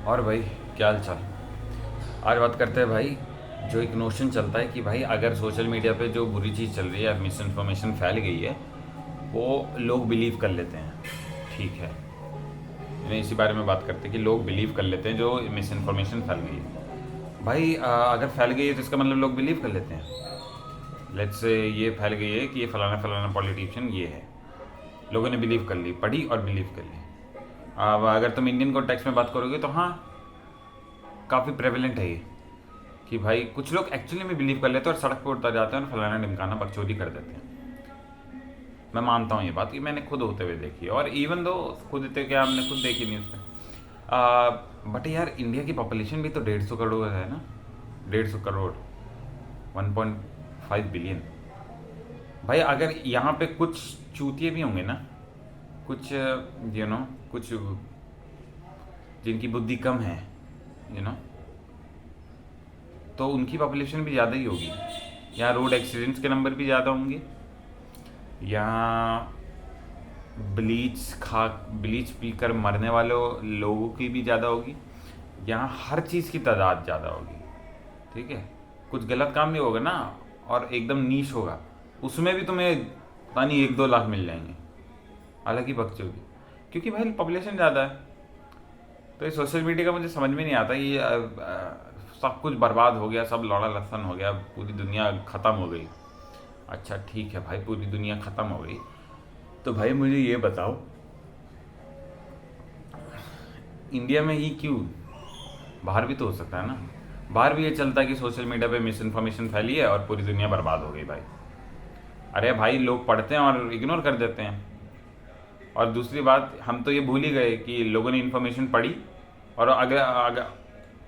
और भाई, क्या हाल चाल। आज बात करते हैं भाई। जो एक नोशन चलता है कि भाई अगर सोशल मीडिया पे जो बुरी चीज़ चल रही है, मिस इन्फॉर्मेशन फैल गई है, वो लोग बिलीव कर लेते हैं। ठीक है, मैं इसी बारे में बात करते हैं कि लोग बिलीव कर लेते हैं जो मिस इन्फॉर्मेशन फैल गई है। भाई अगर फैल गई है तो इसका मतलब लोग बिलीव कर लेते हैं। लेट्स से ये फैल गई है कि ये फलाना फलाना पॉलिटिशियन ये है, लोगों ने बिलीव कर ली, पढ़ी और बिलीव कर ली। अब अगर तुम इंडियन कॉन्टेक्स्ट में बात करोगे तो हाँ, काफ़ी प्रेवलेंट है ये कि भाई कुछ लोग एक्चुअली में बिलीव कर लेते हैं और सड़क पर उतर जाते हैं और फलाना ढिमकाना बकचोदी कर देते हैं। मैं मानता हूँ ये बात कि मैंने खुद होते हुए देखी है, और इवन दो खुद इतने क्या हमने खुद देखी न्यूज़ पे। बट यार, इंडिया की पॉपुलेशन भी तो 150 करोड़ है ना। 150 करोड़, 1.5 बिलियन। भाई अगर यहाँ पे कुछ चूतिए भी होंगे ना, कुछ कुछ जिनकी बुद्धि कम है, यू नो तो उनकी पॉपुलेशन भी ज़्यादा ही होगी। यहाँ रोड एक्सीडेंट्स के नंबर भी ज़्यादा होंगे, यहाँ ब्लीच पीकर मरने वालों लोगों की भी ज़्यादा होगी, यहाँ हर चीज़ की तादाद ज़्यादा होगी। ठीक है, कुछ गलत काम भी होगा ना, और एकदम नीश होगा, उसमें भी तुम्हें पता नहीं 1-2 लाख मिल जाएंगे, हालांकि बकचोदी, क्योंकि भाई पॉपुलेशन ज़्यादा है। तो ये सोशल मीडिया का मुझे समझ में नहीं आता, ये सब कुछ बर्बाद हो गया, सब लौड़ा लहसन हो गया, पूरी दुनिया ख़त्म हो गई। अच्छा ठीक है भाई, पूरी दुनिया ख़त्म हो गई, तो भाई मुझे ये बताओ, इंडिया में ही क्यों? बाहर भी तो हो सकता है ना। बाहर भी ये चलता है कि सोशल मीडिया पे मिस इन्फॉर्मेशन फैली है और पूरी दुनिया बर्बाद हो गई भाई। अरे भाई, लोग पढ़ते हैं और इग्नोर कर देते हैं। और दूसरी बात, हम तो ये भूल ही गए कि लोगों ने इन्फॉर्मेशन पढ़ी और अगर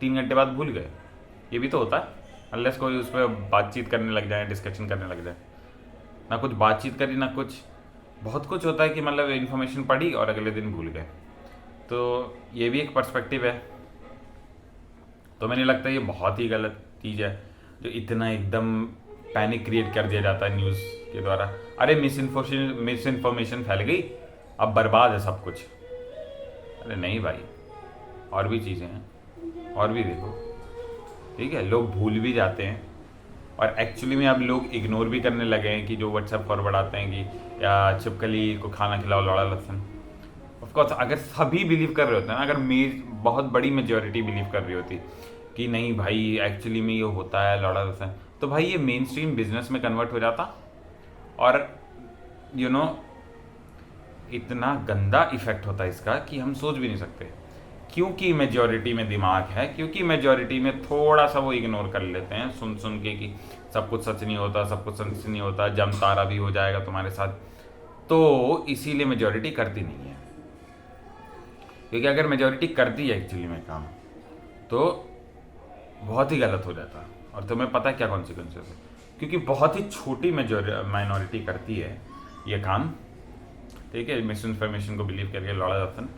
3 घंटे बाद भूल गए। ये भी तो होता है, अनलेस कोई उस पर बातचीत करने लग जाए, डिस्कशन करने लग जाए। ना कुछ बातचीत करी ना कुछ, बहुत कुछ होता है कि मतलब इन्फॉर्मेशन पढ़ी और अगले दिन भूल गए। तो ये भी एक पर्सपेक्टिव है। तो मैंने लगता है ये बहुत ही गलत चीज़ है, जो इतना एकदम पैनिक क्रिएट कर दिया जाता है न्यूज़ के द्वारा। अरे मिस इन्फॉर्मेशन फैल गई, अब बर्बाद है सब कुछ। अरे नहीं भाई, और भी चीज़ें हैं, और भी देखो। ठीक है, लोग भूल भी जाते हैं, और एक्चुअली में अब लोग इग्नोर भी करने लगे हैं कि जो व्हाट्सएप फॉरवर्ड आते हैं कि या छिपकली को खाना खिलाओ लौड़ा लहसन। ऑफकोर्स अगर सभी बिलीव कर रहे होते हैं ना, अगर बहुत बड़ी मेजोरिटी बिलीव कर रही होती कि नहीं भाई एक्चुअली में ये होता है लौड़ा लहसन, तो भाई ये मेन स्ट्रीम बिजनेस में कन्वर्ट हो जाता, और यू you नो इतना गंदा इफेक्ट होता है इसका कि हम सोच भी नहीं सकते। क्योंकि मेजॉरिटी में दिमाग है, क्योंकि मेजॉरिटी में थोड़ा सा वो इग्नोर कर लेते हैं सुन सुन के कि सब कुछ सच नहीं होता, सब कुछ सच नहीं होता, जम तारा भी हो जाएगा तुम्हारे साथ। तो इसीलिए मेजॉरिटी करती नहीं है, क्योंकि अगर मेजॉरिटी करती है एक्चुअली में काम, तो बहुत ही गलत हो जाता। और तुम्हें पता है क्या कॉन्सिक्वेंसेस है, क्योंकि बहुत ही छोटी माइनॉरिटी करती है ये काम। ठीक है, मिस इन्फॉर्मेशन को बिलीव करके लौड़ा जाता है।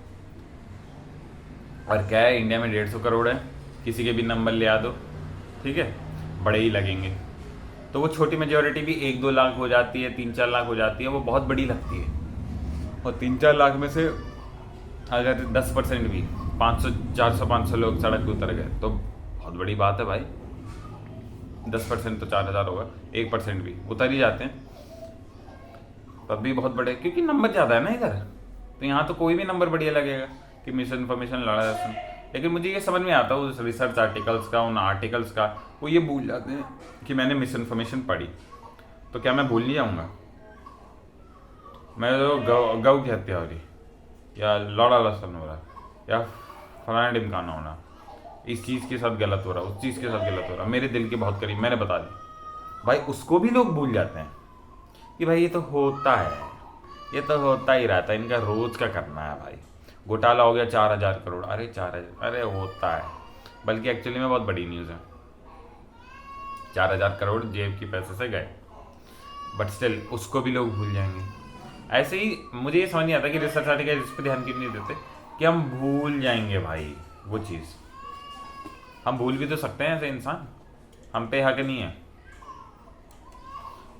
और क्या है, इंडिया में 150 करोड़ है, किसी के भी नंबर ले आ दो, ठीक है, बड़े ही लगेंगे। तो वो छोटी मेजोरिटी भी 1-2 लाख हो जाती है, 3-4 लाख हो जाती है, वो बहुत बड़ी लगती है। और 3-4 लाख में से अगर 10% भी, 500 400 500 लोग सड़क पे उतर गए तो बहुत बड़ी बात है भाई। 10% तो 4,000 होगा, 1% भी उतर ही जाते हैं तब भी बहुत बड़े, क्योंकि नंबर ज़्यादा है ना इधर। तो यहाँ तो कोई भी नंबर बढ़िया लगेगा कि मिस इन्फॉर्मेशन लड़ा जाता है। लेकिन मुझे ये समझ में आता है उस रिसर्च आर्टिकल्स का, उन आर्टिकल्स का, वो ये भूल जाते हैं कि मैंने मिस इन्फॉर्मेशन पढ़ी, तो क्या मैं भूल नहीं जाऊँगा? मैं तो गौ की हत्या हो रही, या लौड़ा लहसन हो रहा, या फलाना ढिमकाना होना, इस चीज़ के साथ गलत हो रहा, उस चीज़ के साथ गलत हो रहा, मेरे दिल के बहुत करीब, मैंने बता दी भाई, उसको भी लोग भूल जाते हैं कि भाई ये तो होता है, ये तो होता ही रहता है, इनका रोज का करना है भाई। घोटाला हो गया 4,000 करोड़, अरे 4,000, अरे होता है। बल्कि एक्चुअली में बहुत बड़ी न्यूज़ है, 4,000 करोड़ जेब की पैसे से गए, बट स्टिल उसको भी लोग भूल जाएंगे। ऐसे ही मुझे ये समझ नहीं आता कि रिसर्च आर्टिकल इस पर ध्यान क्यों नहीं देते कि हम भूल जाएंगे भाई वो चीज़। हम भूल भी तो सकते हैं ऐसे इंसान, हम पे हक नहीं है।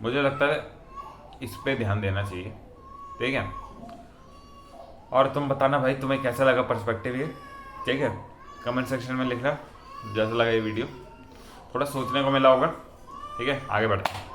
मुझे लगता है इस पे ध्यान देना चाहिए, ठीक है। और तुम बताना भाई, तुम्हें कैसा लगा पर्सपेक्टिव ये, ठीक है। कमेंट सेक्शन में लिखना जैसा लगा ये वीडियो। थोड़ा सोचने को मिला होगा। ठीक है, आगे बढ़ते हैं।